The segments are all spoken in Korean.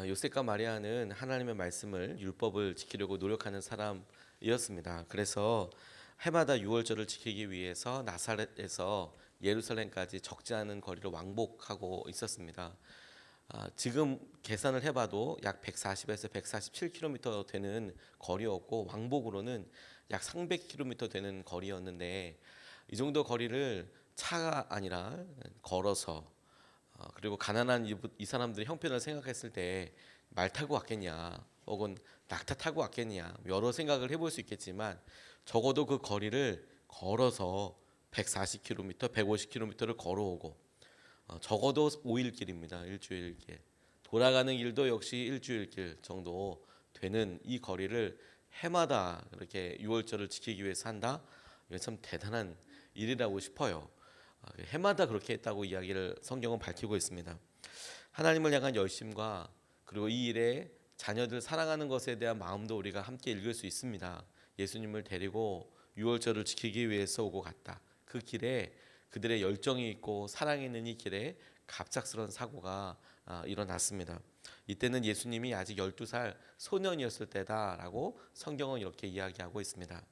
요셉과 마리아는 하나님의 말씀을 율법을 지키려고 노력하는 사람이었습니다. 그래서 해마다 유월절을 지키기 위해서 나사렛에서 예루살렘까지 적지 않은 거리를 왕복하고 있었습니다. 지금 계산을 해봐도 약 140에서 147km 되는 거리였고 왕복으로는 약 300km 되는 거리였는데 이 정도 거리를 차가 아니라 걸어서 그리고 가난한 이 사람들의 형편을 생각했을 때 말 타고 왔겠냐 혹은 낙타 타고 왔겠냐 여러 생각을 해볼 수 있겠지만 적어도 그 거리를 걸어서 140km, 150km를 걸어오고 적어도 5일길입니다. 일주일길. 돌아가는 길도 역시 일주일길 정도 되는 이 거리를 해마다 이렇게 유월절을 지키기 위해서 한다. 이게 참 대단한 일이라고 싶어요. 해마다 그렇게 했다고 이야기를 성경은 밝히고 있습니다. 하나님을 향한 열심과 그리고 이 일에 자녀들 사랑하는 것에 대한 마음도 우리가 함께 읽을 수 있습니다. 예수님을 데리고 유월절을 지키기 위해서 오고 갔다. 그 길에 그들의 열정이 있고 사랑이 있는 이 길에 갑작스러운 사고가 일어났습니다. 이때는 예수님이 아직 12살 소년이었을 때다라고 성경은 이렇게 이야기하고 있습니다.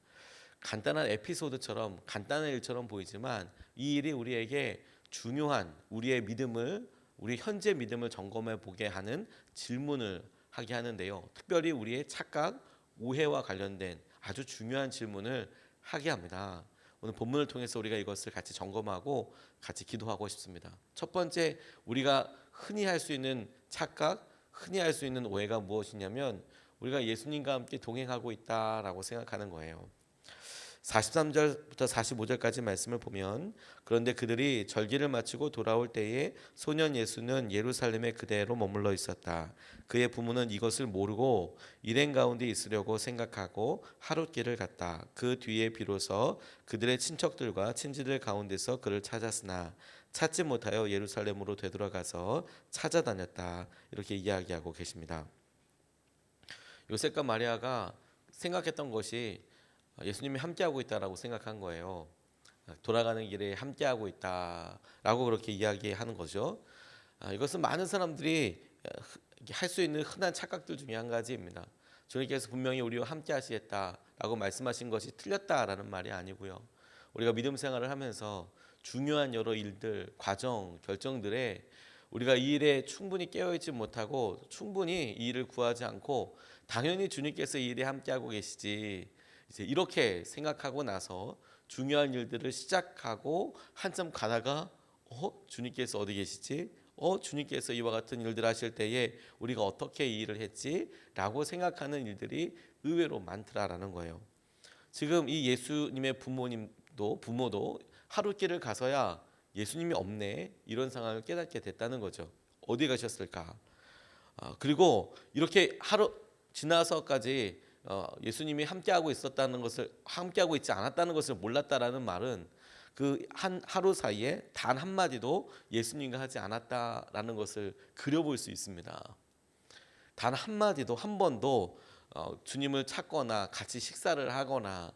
간단한 에피소드처럼 간단한 일처럼 보이지만 이 일이 우리에게 중요한 우리의 믿음을 우리 현재 믿음을 점검해 보게 하는 질문을 하게 하는데요. 특별히 우리의 착각, 오해와 관련된 아주 중요한 질문을 하게 합니다. 오늘 본문을 통해서 우리가 이것을 같이 점검하고 같이 기도하고 싶습니다. 첫 번째 우리가 흔히 할 수 있는 착각, 흔히 할 수 있는 오해가 무엇이냐면 우리가 예수님과 함께 동행하고 있다라고 생각하는 거예요. 43절부터 45절까지 말씀을 보면 그런데 그들이 절기를 마치고 돌아올 때에 소년 예수는 예루살렘에 그대로 머물러 있었다. 그의 부모는 이것을 모르고 일행 가운데 있으려고 생각하고 하룻길을 갔다. 그 뒤에 비로소 그들의 친척들과 친지들 가운데서 그를 찾았으나 찾지 못하여 예루살렘으로 되돌아가서 찾아다녔다. 이렇게 이야기하고 계십니다. 요셉과 마리아가 생각했던 것이 예수님이 함께하고 있다라고 생각한 거예요. 돌아가는 길에 함께하고 있다라고 그렇게 이야기하는 거죠. 이것은 많은 사람들이 할 수 있는 흔한 착각들 중에 한 가지입니다. 주님께서 분명히 우리와 함께 하시겠다라고 말씀하신 것이 틀렸다라는 말이 아니고요. 우리가 믿음 생활을 하면서 중요한 여러 일들, 과정, 결정들에 우리가 이 일에 충분히 깨어있지 못하고 충분히 이 일을 구하지 않고 당연히 주님께서 이 일에 함께하고 계시지 이제 이렇게 생각하고 나서 중요한 일들을 시작하고 한참 가다가 주님께서 어디 계시지? 주님께서 이와 같은 일들 하실 때에 우리가 어떻게 이 일을 했지? 라고 생각하는 일들이 의외로 많더라라는 거예요. 지금 이 예수님의 부모도 하룻길을 가서야 예수님이 없네 이런 상황을 깨닫게 됐다는 거죠. 어디 가셨을까? 그리고 이렇게 하루 지나서까지 예수님이 함께하고 있지 않았다는 것을 몰랐다라는 말은 그 한 하루 사이에 단 한마디도 예수님과 하지 않았다라는 것을 그려볼 수 있습니다. 단 한마디도 한 번도 주님을 찾거나 같이 식사를 하거나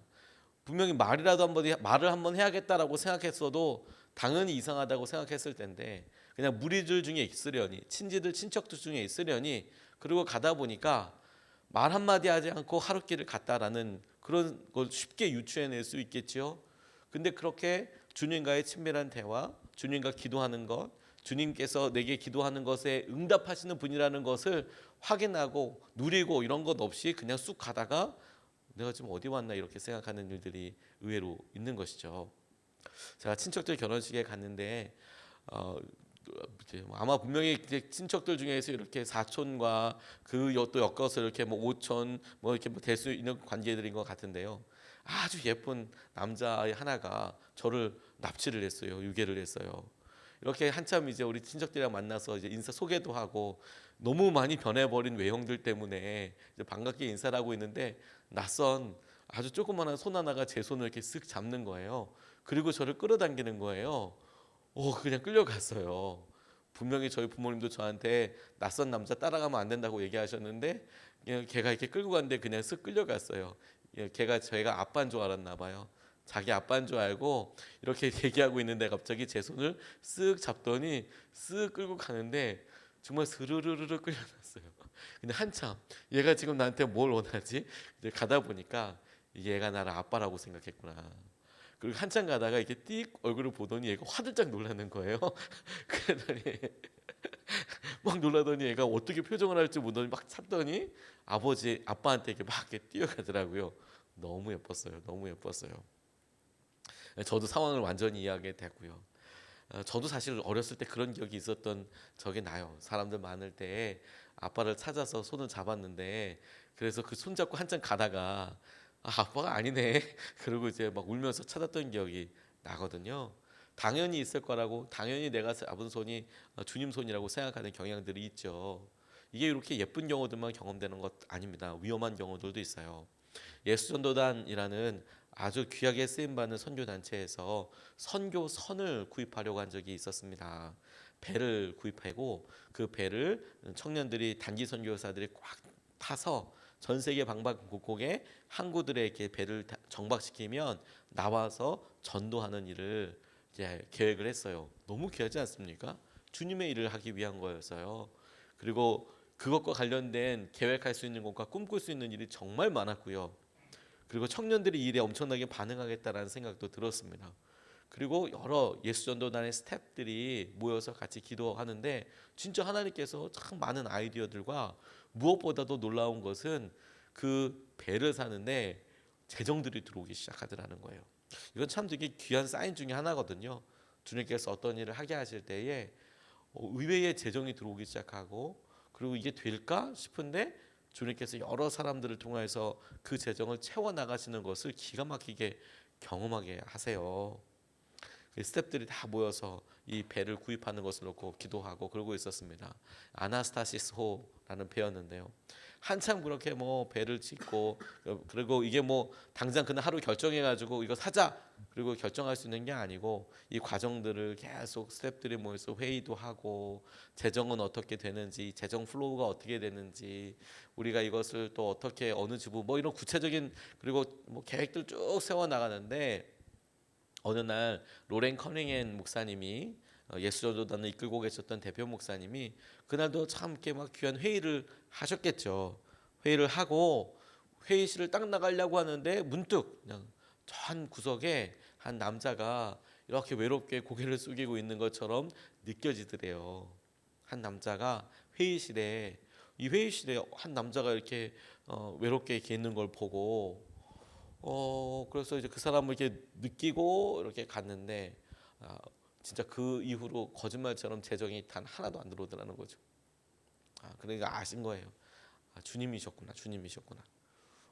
분명히 말을 한번 해야겠다라고 생각했어도 당연히 이상하다고 생각했을 텐데 그냥 무리들 중에 있으려니 친척들 중에 있으려니 그리고 가다 보니까 말 한마디 하지 않고 하룻길을 갔다라는 그런 걸 쉽게 유추해낼 수 있겠지요. 근데 그렇게 주님과의 친밀한 대화, 주님과 기도하는 것, 주님께서 내게 기도하는 것에 응답하시는 분이라는 것을 확인하고 누리고 이런 것 없이 그냥 쑥 가다가 내가 지금 어디 왔나 이렇게 생각하는 일들이 의외로 있는 것이죠. 제가 친척들 결혼식에 갔는데 아마 분명히 친척들 중에서 이렇게 사촌과 또 엮어서 이렇게 오촌 이렇게 될 수 있는 관계들인 것 같은데요. 아주 예쁜 남자아이 하나가 저를 납치를 했어요. 유괴를 했어요. 이렇게 한참 이제 우리 친척들이랑 만나서 이제 인사 소개도 하고 너무 많이 변해버린 외형들 때문에 이제 반갑게 인사를 하고 있는데 낯선 아주 조그마한 손 하나가 제 손을 이렇게 쓱 잡는 거예요. 그리고 저를 끌어당기는 거예요. 그냥 끌려갔어요. 분명히 저희 부모님도 저한테 낯선 남자 따라가면 안 된다고 얘기하셨는데 걔가 이렇게 끌고 갔는데 그냥 쓱 끌려갔어요. 저희가 아빠인 줄 알았나 봐요. 자기 아빠인 줄 알고 이렇게 얘기하고 있는데 갑자기 제 손을 쓱 잡더니 쓱 끌고 가는데 정말 스르르르 끌려갔어요. 근데 한참 얘가 지금 나한테 뭘 원하지? 이제 가다 보니까 얘가 나를 아빠라고 생각했구나. 그리고 한참 가다가 이렇게 띡 얼굴을 보더니 얘가 화들짝 놀라는 거예요. 그러더니 막 놀라더니 얘가 어떻게 표정을 할지 모르더니 막 찾더니 아빠한테 이렇게 막 이렇게 뛰어가더라고요. 너무 예뻤어요. 너무 예뻤어요. 저도 상황을 완전히 이해하게 되고요. 저도 사실 어렸을 때 그런 기억이 있었던 적이 나요. 사람들 많을 때 아빠를 찾아서 손을 잡았는데, 그래서 그 손 잡고 한참 가다가 아빠가 아니네 그러고 이제 막 울면서 찾았던 기억이 나거든요. 당연히 있을 거라고, 당연히 내가 잡은 손이 주님 손이라고 생각하는 경향들이 있죠. 이게 이렇게 예쁜 경우들만 경험되는 것 아닙니다. 위험한 경우들도 있어요. 예수전도단이라는 아주 귀하게 쓰임받는 선교단체에서 선교선을 구입하려고 한 적이 있었습니다. 배를 구입하고 그 배를 청년들이, 단기 선교사들이 꽉 타서 전 세계 방방곡곡에 항구들에게 배를 정박시키면 나와서 전도하는 일을 이제 계획을 했어요. 너무 귀하지 않습니까? 주님의 일을 하기 위한 거였어요. 그리고 그것과 관련된 계획할 수 있는 것과 꿈꿀 수 있는 일이 정말 많았고요. 그리고 청년들이 이 일에 엄청나게 반응하겠다라는 생각도 들었습니다. 그리고 여러 예수전도단의 스태프들이 모여서 같이 기도하는데 진짜 하나님께서 참 많은 아이디어들과, 무엇보다도 놀라운 것은 그 배를 사는데 재정들이 들어오기 시작하더라는 거예요. 이건 참 되게 귀한 사인 중에 하나거든요. 주님께서 어떤 일을 하게 하실 때에 의외의 재정이 들어오기 시작하고, 그리고 이게 될까 싶은데 주님께서 여러 사람들을 통해서 그 재정을 채워 나가시는 것을 기가 막히게 경험하게 하세요. 스태프들이 다 모여서 이 배를 구입하는 것을 놓고 기도하고 그러고 있었습니다. 아나스타시스호라는 배였는데요. 한참 그렇게 뭐 배를 짓고, 그리고 이게 뭐 당장 그날 하루 결정해가지고 이거 사자 그리고 결정할 수 있는 게 아니고, 이 과정들을 계속 스태프들이 모여서 회의도 하고, 재정은 어떻게 되는지, 재정 플로우가 어떻게 되는지, 우리가 이것을 또 어떻게 어느 주부 뭐 이런 구체적인, 그리고 뭐 계획들 쭉 세워 나가는데, 어느 날 로렌 커닝햄 목사님이, 예수전도단을 이끌고 계셨던 대표 목사님이 그날도 참 이렇게 막 귀한 회의를 하셨겠죠. 회의를 하고 회의실을 딱 나가려고 하는데 문득 그냥 저 한 구석에 한 남자가 이렇게 외롭게 고개를 숙이고 있는 것처럼 느껴지더래요. 한 남자가 회의실에, 이 회의실에 한 남자가 이렇게 외롭게 이렇게 있는 걸 보고, 그래서 이제 그 사람을 이렇게 느끼고 이렇게 갔는데, 진짜 그 이후로 거짓말처럼 재정이 단 하나도 안 들어오더라는 거죠. 그러니까 아신 거예요. 주님이셨구나, 주님이셨구나.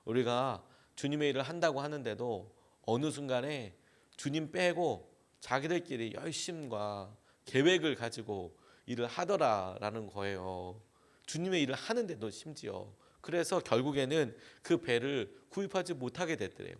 우리가 주님의 일을 한다고 하는데도 어느 순간에 주님 빼고 자기들끼리 열심과 계획을 가지고 일을 하더라라는 거예요. 주님의 일을 하는데도 심지어. 그래서 결국에는 그 배를 구입하지 못하게 됐더래요.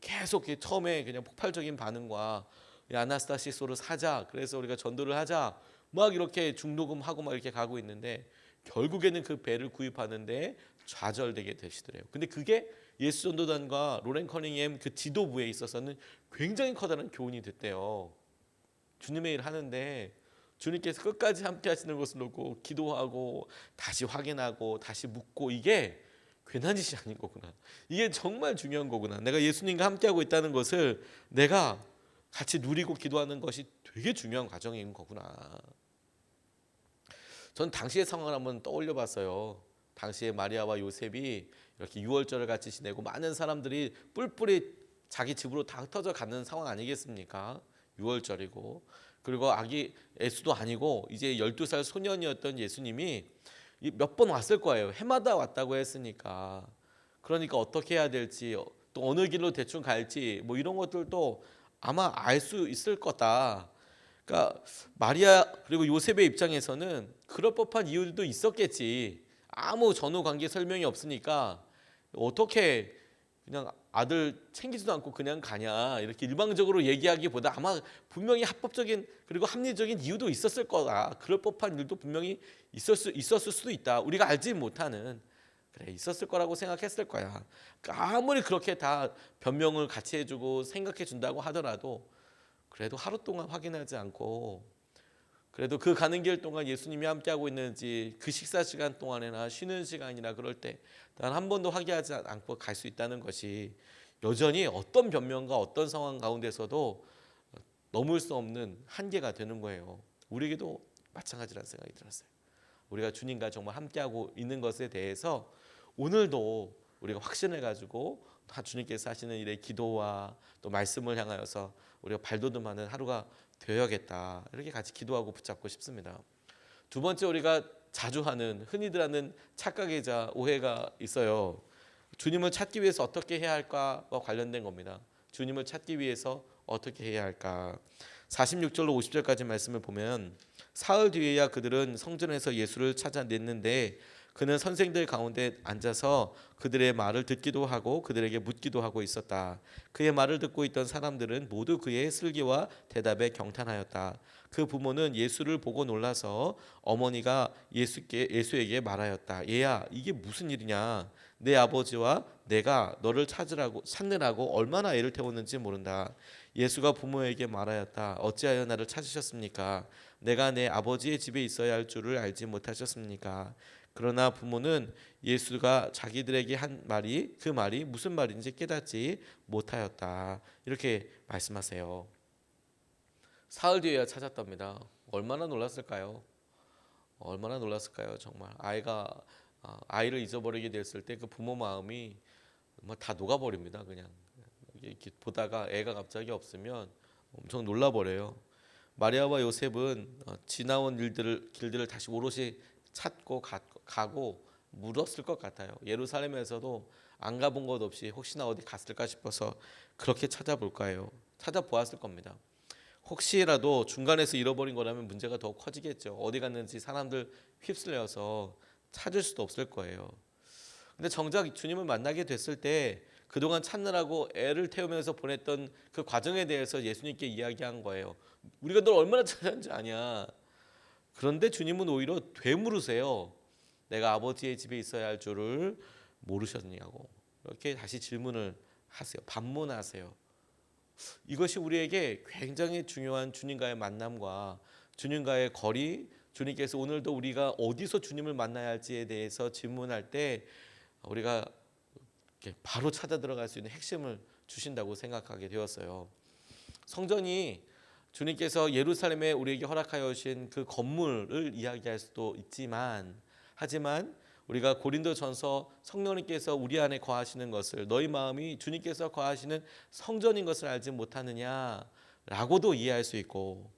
계속 처음에 그냥 폭발적인 반응과 아나스타시소를 사자, 그래서 우리가 전도를 하자, 막 이렇게 중도금하고 막 이렇게 가고 있는데 결국에는 그 배를 구입하는데 좌절되게 되시더래요. 근데 그게 예수전도단과 로렌 커닝햄 그 지도부에 있어서는 굉장히 커다란 교훈이 됐대요. 주님의 일 하는데 주님께서 끝까지 함께 하시는 것을 놓고 기도하고 다시 확인하고 다시 묻고, 이게 괜한 짓이 아닌 거구나. 이게 정말 중요한 거구나. 내가 예수님과 함께하고 있다는 것을 내가 같이 누리고 기도하는 것이 되게 중요한 과정인 거구나. 전 당시의 상황을 한번 떠올려 봤어요. 당시에 마리아와 요셉이 이렇게 유월절을 같이 지내고 많은 사람들이 뿔뿔이 자기 집으로 다 흩어져 가는 상황 아니겠습니까? 유월절이고, 그리고 아기 예수도 아니고 이제 12살 소년이었던 예수님이 몇 번 왔을 거예요. 해마다 왔다고 했으니까. 그러니까 어떻게 해야 될지, 또 어느 길로 대충 갈지, 뭐 이런 것들도 아마 알 수 있을 거다. 그러니까 마리아 그리고 요셉의 입장에서는 그럴 법한 이유도 있었겠지. 아무 전후 관계 설명이 없으니까 어떻게 그냥 아들 챙기지도 않고 그냥 가냐, 이렇게 일방적으로 얘기하기보다 아마 분명히 합법적인 그리고 합리적인 이유도 있었을 거다. 그럴 법한 일도 분명히 있었을 수도 있다. 우리가 알지 못하는, 그래 있었을 거라고 생각했을 거야. 그러니까 아무리 그렇게 다 변명을 같이 해주고 생각해 준다고 하더라도 그래도 하루 동안 확인하지 않고 그래도 그 가는 길 동안 예수님이 함께하고 있는지 그 식사 시간 동안이나 쉬는 시간이나 그럴 때 단 한 번도 확인하지 않고 갈 수 있다는 것이 여전히 어떤 변명과 어떤 상황 가운데서도 넘을 수 없는 한계가 되는 거예요. 우리에게도 마찬가지라는 생각이 들었어요. 우리가 주님과 정말 함께하고 있는 것에 대해서 오늘도 우리가 확신을 가지고 다 주님께서 하시는 일의 기도와 또 말씀을 향하여서 우리가 발돋움하는 하루가 되어야겠다, 이렇게 같이 기도하고 붙잡고 싶습니다. 두 번째, 우리가 자주 하는, 흔히들 하는 착각이자 오해가 있어요. 주님을 찾기 위해서 어떻게 해야 할까와 관련된 겁니다. 주님을 찾기 위해서 어떻게 해야 할까. 46절로 50절까지 말씀을 보면, 사흘 뒤에야 그들은 성전에서 예수를 찾아냈는데 그는 선생들 가운데 앉아서 그들의 말을 듣기도 하고 그들에게 묻기도 하고 있었다. 그의 말을 듣고 있던 사람들은 모두 그의 슬기와 대답에 경탄하였다. 그 부모는 예수를 보고 놀라서 어머니가 예수에게 말하였다. 얘야, 이게 무슨 일이냐? 내 아버지와 내가 너를 찾느라고 얼마나 애를 태웠는지 모른다. 예수가 부모에게 말하였다. 어찌하여 나를 찾으셨습니까? 내가 내 아버지의 집에 있어야 할 줄을 알지 못하셨습니까? 그러나 부모는 예수가 자기들에게 한 말이, 그 말이 무슨 말인지 깨닫지 못하였다, 이렇게 말씀하세요. 사흘 뒤에야 찾았답니다. 얼마나 놀랐을까요? 얼마나 놀랐을까요? 정말 아이를 잊어버리게 됐을 때 그 부모 마음이 다 녹아버립니다. 그냥 이렇게 보다가 애가 갑자기 없으면 엄청 놀라버려요. 마리아와 요셉은 지나온 길들을 다시 오롯이 찾고 가고 물었을 것 같아요. 예루살렘에서도 안 가본 곳 없이 혹시나 어디 갔을까 싶어서 그렇게 찾아보았을 겁니다. 혹시라도 중간에서 잃어버린 거라면 문제가 더 커지겠죠. 어디 갔는지 사람들 휩쓸려서 찾을 수도 없을 거예요. 근데 정작 주님을 만나게 됐을 때 그동안 찾느라고 애를 태우면서 보냈던 그 과정에 대해서 예수님께 이야기한 거예요. 우리가 널 얼마나 찾았는지 아냐. 그런데 주님은 오히려 되물으세요. 내가 아버지의 집에 있어야 할 줄을 모르셨냐고. 이렇게 다시 질문을 하세요. 반문하세요. 이것이 우리에게 굉장히 중요한 주님과의 만남과 주님과의 거리, 주님께서 오늘도 우리가 어디서 주님을 만나야 할지에 대해서 질문할 때 우리가 바로 찾아 들어갈 수 있는 핵심을 주신다고 생각하게 되었어요. 성전이 주님께서 예루살렘에 우리에게 허락하여 주신 그 건물을 이야기할 수도 있지만, 하지만 우리가 고린도전서 성령님께서 우리 안에 거하시는 것을, 너희 마음이 주님께서 거하시는 성전인 것을 알지 못하느냐라고도 이해할 수 있고,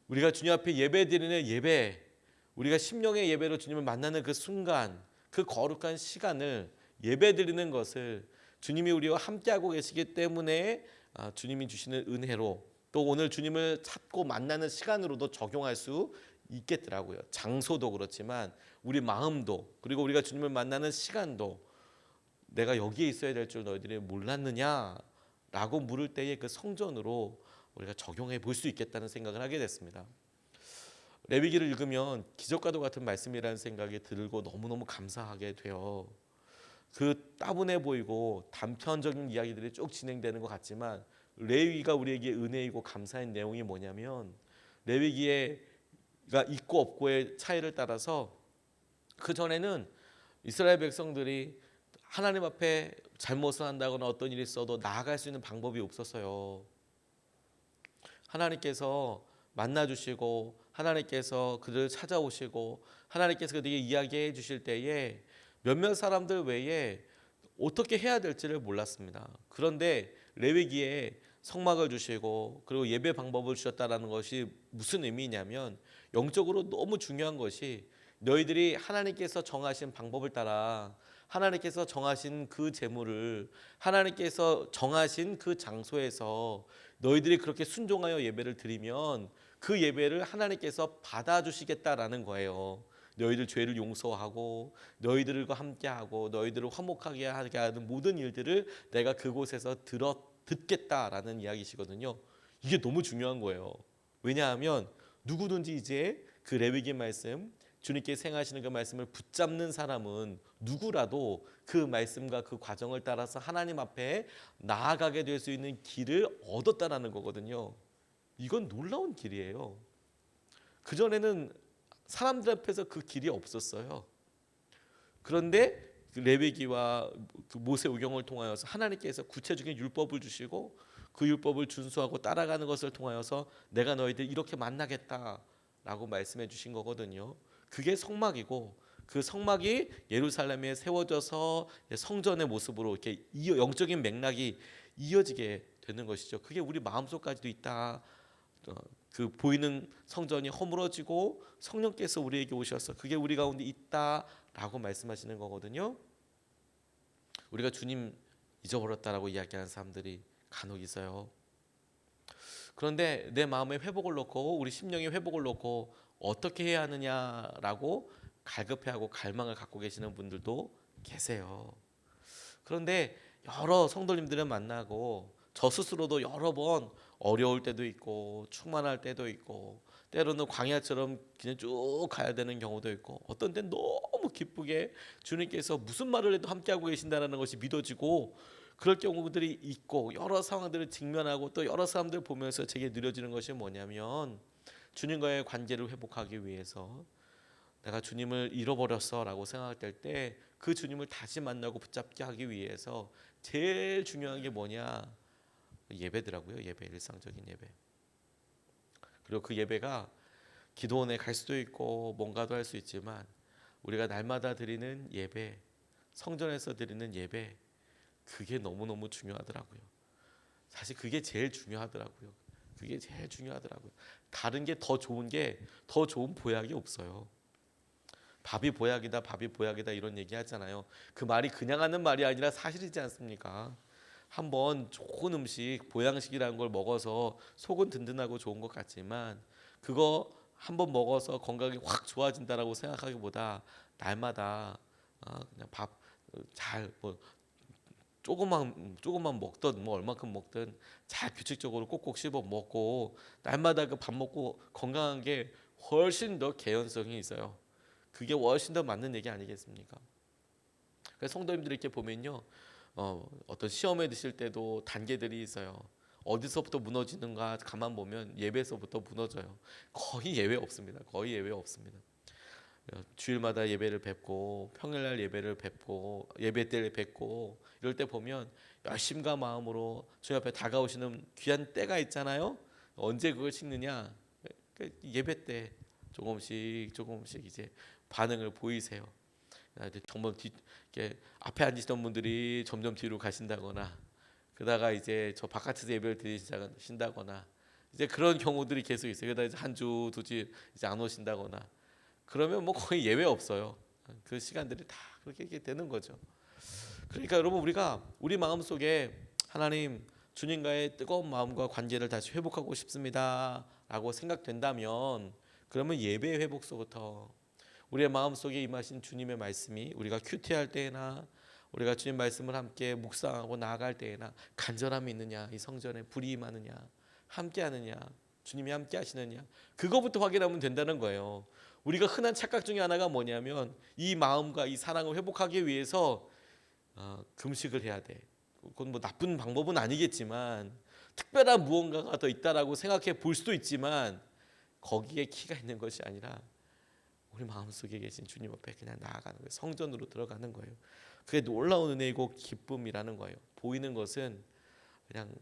우리가 주님 앞에 예배드리는 예배, 우리가 심령의 예배로 주님을 만나는 그 순간, 그 거룩한 시간을 예배드리는 것을 주님이 우리와 함께하고 계시기 때문에 주님이 주시는 은혜로, 또 오늘 주님을 찾고 만나는 시간으로도 적용할 수 있겠더라고요. 장소도 그렇지만 우리 마음도, 그리고 우리가 주님을 만나는 시간도, 내가 여기에 있어야 될 줄 너희들이 몰랐느냐라고 물을 때의 그 성전으로 우리가 적용해 볼 수 있겠다는 생각을 하게 됐습니다. 레위기를 읽으면 기적과도 같은 말씀이라는 생각이 들고 너무너무 감사하게 돼요. 그 따분해 보이고 단편적인 이야기들이 쭉 진행되는 것 같지만 레위기가 우리에게 은혜이고 감사한 내용이 뭐냐면, 레위기가 있고 없고의 차이를 따라서 그 전에는 이스라엘 백성들이 하나님 앞에 잘못을 한다거나 어떤 일이 있어도 나아갈 수 있는 방법이 없었어요. 하나님께서 만나주시고 하나님께서 그들을 찾아오시고 하나님께서 그들에게 이야기해 주실 때에 몇몇 사람들 외에 어떻게 해야 될지를 몰랐습니다. 그런데 레위기에 성막을 주시고 그리고 예배 방법을 주셨다는 것이 무슨 의미냐면, 영적으로 너무 중요한 것이 너희들이 하나님께서 정하신 방법을 따라 하나님께서 정하신 그 제물을 하나님께서 정하신 그 장소에서 너희들이 그렇게 순종하여 예배를 드리면 그 예배를 하나님께서 받아주시겠다라는 거예요. 너희들 죄를 용서하고 너희들과 함께하고 너희들을 화목하게 하게 하는 모든 일들을 내가 그곳에서 듣겠다라는 이야기시거든요. 이게 너무 중요한 거예요. 왜냐하면 누구든지 이제 그 레위기 말씀, 주님께서 행하시는 그 말씀을 붙잡는 사람은 누구라도 그 말씀과 그 과정을 따라서 하나님 앞에 나아가게 될 수 있는 길을 얻었다라는 거거든요. 이건 놀라운 길이에요. 그 전에는 사람들 앞에서 그 길이 없었어요. 그런데 그 레위기와 그 모세오경을 통하여서 하나님께서 구체적인 율법을 주시고 그 율법을 준수하고 따라가는 것을 통하여서 내가 너희들 이렇게 만나겠다라고 말씀해 주신 거거든요. 그게 성막이고 그 성막이 예루살렘에 세워져서 성전의 모습으로 이렇게 영적인 맥락이 이어지게 되는 것이죠. 그게 우리 마음속까지도 있다. 그 보이는 성전이 허물어지고 성령께서 우리에게 오셔서 그게 우리 가운데 있다라고 말씀하시는 거거든요. 우리가 주님 잊어버렸다라고 이야기하는 사람들이 간혹 있어요. 그런데 내 마음의 회복을 놓고 우리 심령의 회복을 놓고 어떻게 해야 하느냐라고 갈급해하고 갈망을 갖고 계시는 분들도 계세요. 그런데 여러 성도님들을 만나고 저 스스로도 여러 번 어려울 때도 있고 충만할 때도 있고 때로는 광야처럼 그냥 쭉 가야 되는 경우도 있고 어떤 때는 너무 기쁘게 주님께서 무슨 말을 해도 함께하고 계신다는 것이 믿어지고 그럴 경우들이 있고 여러 상황들을 직면하고 또 여러 사람들을 보면서 제게 느껴지는 것이 뭐냐면 주님과의 관계를 회복하기 위해서 내가 주님을 잃어버렸어 라고 생각할 때 그 주님을 다시 만나고 붙잡게 하기 위해서 제일 중요한 게 뭐냐? 예배더라고요. 예배, 일상적인 예배. 그리고 그 예배가 기도원에 갈 수도 있고 뭔가도 할 수 있지만 우리가 날마다 드리는 예배, 성전에서 드리는 예배, 그게 너무너무 중요하더라고요. 사실 그게 제일 중요하더라고요. 그게 제일 중요하더라고요. 다른 게 더 좋은 보약이 없어요. 밥이 보약이다, 밥이 보약이다 이런 얘기 하잖아요. 그 말이 그냥 하는 말이 아니라 사실이지 않습니까? 한번 좋은 음식, 보양식이라는 걸 먹어서 속은 든든하고 좋은 것 같지만 그거 한번 먹어서 건강이 확 좋아진다라고 생각하기보다 날마다 그냥 밥 잘 뭐 조금만 먹든 뭐 얼마큼 먹든 잘 규칙적으로 꼭꼭 씹어 먹고 날마다 그 밥 먹고 건강한 게 훨씬 더 개연성이 있어요. 그게 훨씬 더 맞는 얘기 아니겠습니까? 그래서 성도님들 이렇게 보면요, 어떤 시험에 드실 때도 단계들이 있어요. 어디서부터 무너지는가 가만 보면 예배에서부터 무너져요. 거의 예외 없습니다. 거의 예외 없습니다. 주일마다 예배를 뵙고 평일날 예배를 뵙고 예배 때를 뵙고 이럴 때 보면 열심과 마음으로 주님 앞에 다가오시는 귀한 때가 있잖아요. 언제 그걸 식느냐? 예배 때 조금씩 이제 반응을 보이세요. 정말 이렇게 앞에 앉으시던 분들이 점점 뒤로 가신다거나, 그러다가 이제 저 바깥에서 예배를 드리신다거나, 이제 그런 경우들이 계속 있어요. 그러다 이제 한 주, 두 주 이제 안 오신다거나, 그러면 뭐 거의 예외 없어요. 그 시간들이 다 그렇게 되는 거죠. 그러니까 여러분 우리가 우리 마음 속에 하나님 주님과의 뜨거운 마음과 관계를 다시 회복하고 싶습니다라고 생각된다면 그러면 예배 회복서부터 우리의 마음속에 임하신 주님의 말씀이 우리가 큐티할 때나 우리가 주님 말씀을 함께 묵상하고 나아갈 때나 간절함이 있느냐, 이 성전에 불이 임하느냐, 함께하느냐, 주님이 함께 하시느냐, 그거부터 확인하면 된다는 거예요. 우리가 흔한 착각 중에 하나가 뭐냐면 이 마음과 이 사랑을 회복하기 위해서 금식을 해야 돼. 그건 뭐 나쁜 방법은 아니겠지만 특별한 무언가가 더 있다라고 생각해 볼 수도 있지만 거기에 키가 있는 것이 아니라 우리 마음속에 계신 주님 앞에 그냥 나아가는 거예요. 성전으로 들어가는 거예요. 그게 놀라운 은혜이고 기쁨이라는 거예요. 보이는 것은 그냥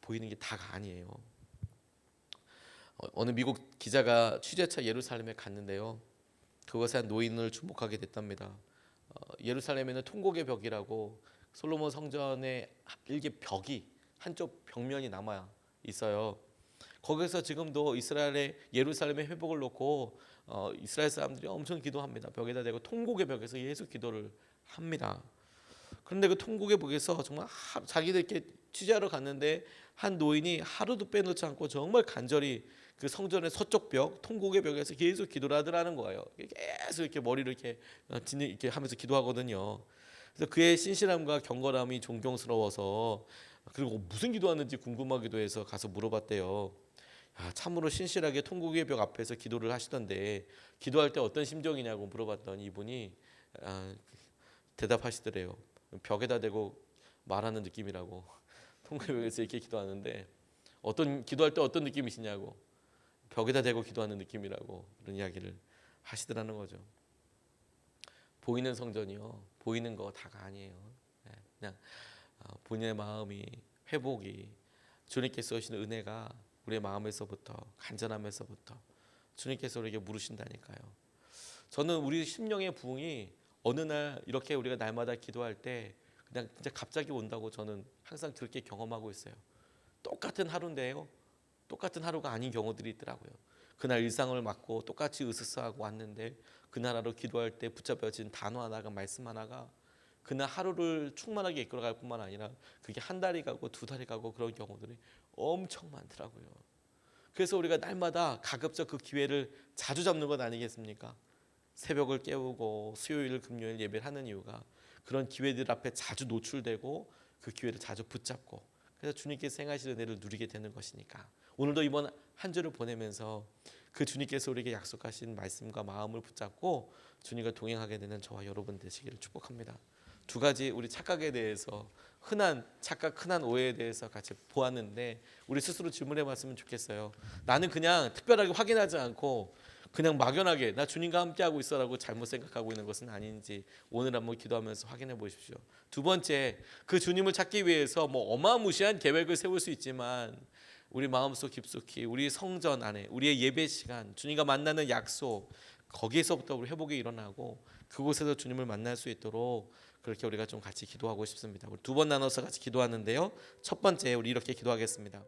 보이는 게 다가 아니에요. 어느 미국 기자가 취재차 예루살렘에 갔는데요. 그것에 한 노인을 주목하게 됐답니다. 예루살렘에는 통곡의 벽이라고 솔로몬 성전의 일개 벽이 한쪽 벽면이 남아 있어요. 거기서 지금도 이스라엘의 예루살렘의 회복을 놓고 이스라엘 사람들이 엄청 기도합니다. 벽에다 대고 통곡의 벽에서 예수 기도를 합니다. 그런데 그 통곡의 벽에서 정말 자기들 이렇게 취재하러 갔는데 한 노인이 하루도 빼놓지 않고 정말 간절히 그 성전의 서쪽 벽, 통곡의 벽에서 계속 기도를 하더라는 거예요. 계속 이렇게 머리를 이렇게 하면서 기도하거든요. 그래서 그의 신실함과 경건함이 존경스러워서 그리고 무슨 기도하는지 궁금하기도 해서 가서 물어봤대요. 참으로 신실하게 통곡의 벽 앞에서 기도를 하시던데 기도할 때 어떤 심정이냐고 물어봤더니 이분이 대답하시더래요. 벽에다 대고 말하는 느낌이라고. 통곡의 벽에서 이렇게 기도하는데 기도할 때 어떤 느낌이시냐고. 벽에다 대고 기도하는 느낌이라고 그런 이야기를 하시더라는 거죠. 보이는 성전이요, 보이는 거 다가 아니에요. 네, 그냥 본인의 마음이, 회복이, 주님께서 주시는 은혜가 우리의 마음에서부터, 간절함에서부터 주님께서 우리에게 물으신다니까요. 저는 우리 심령의 부흥이 어느 날 이렇게 우리가 날마다 기도할 때 그냥 진짜 갑자기 온다고 저는 항상 그렇게 경험하고 있어요. 똑같은 하루인데요, 똑같은 하루가 아닌 경우들이 있더라고요. 그날 일상을 맞고 똑같이 으스스하고 왔는데 그날 하루 기도할 때 붙잡혀진 단어 하나가, 말씀 하나가 그날 하루를 충만하게 이끌어갈 뿐만 아니라 그게 한 달이 가고 두 달이 가고 그런 경우들이 엄청 많더라고요. 그래서 우리가 날마다 가급적 그 기회를 자주 잡는 것 아니겠습니까? 새벽을 깨우고 수요일 금요일 예배를 하는 이유가 그런 기회들 앞에 자주 노출되고 그 기회를 자주 붙잡고, 그래서 주님께서 행하실 은혜를 누리게 되는 것이니까 오늘도 이번 한 주를 보내면서 그 주님께서 우리에게 약속하신 말씀과 마음을 붙잡고 주님과 동행하게 되는 저와 여러분 되시기를 축복합니다. 두 가지 우리 착각에 대해서, 흔한 착각, 흔한 오해에 대해서 같이 보았는데 우리 스스로 질문해 봤으면 좋겠어요. 나는 그냥 특별하게 확인하지 않고 그냥 막연하게 나 주님과 함께하고 있어라고 잘못 생각하고 있는 것은 아닌지 오늘 한번 기도하면서 확인해 보십시오. 두 번째, 그 주님을 찾기 위해서 뭐 어마무시한 계획을 세울 수 있지만 우리 마음속 깊숙이 우리 성전 안에 우리의 예배 시간, 주님과 만나는 약속, 거기에서부터 우리 회복이 일어나고 그곳에서 주님을 만날 수 있도록 그렇게 우리가 좀 같이 기도하고 싶습니다. 우리 두 번 나눠서 같이 기도하는데요, 첫 번째 우리 이렇게 기도하겠습니다.